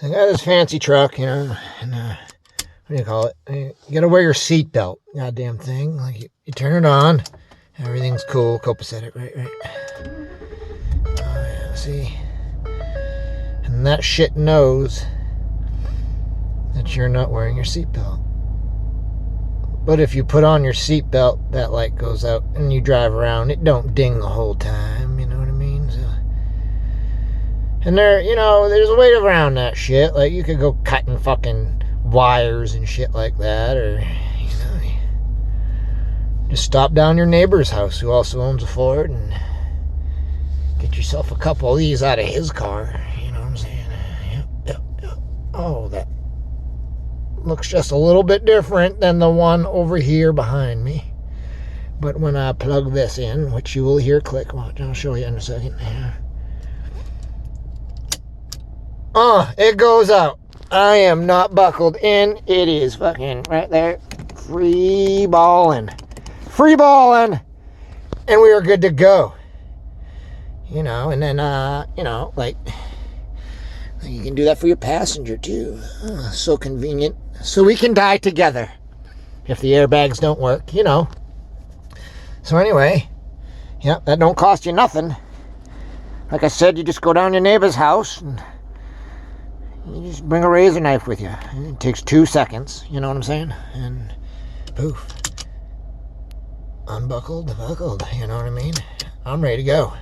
So I got this fancy truck, you know, and what do you call it? You gotta wear your seatbelt, goddamn thing. Like you turn it on, everything's cool. Copacetic, right? Oh yeah, see? And that shit knows that you're not wearing your seatbelt. But if you put on your seatbelt, that light goes out and you drive around, it don't ding the whole time, you know what I mean? So, and there, you know, there's a way around that shit. Like, you could go cutting fucking wires and shit like that, or, you know, just stop down your neighbor's house who also owns a Ford and get yourself a couple of these out of his car, you know what I'm saying? Yep. Oh, that looks just a little bit different than the one over here behind me. But when I plug this in, which you will hear click, watch, I'll show you in a second. It goes out. I am not buckled in. It is fucking right there. Free balling. And we are good to go. You know, and then, you know, like, you can do that for your passenger too. So convenient. So we can die together if the airbags don't work, you know. So anyway, yeah, that don't cost you nothing. Like I said, you just go down your neighbor's house and you just bring a razor knife with you. It takes 2 seconds, you know what I'm saying? And poof. Unbuckled, buckled, you know what I mean? I'm ready to go.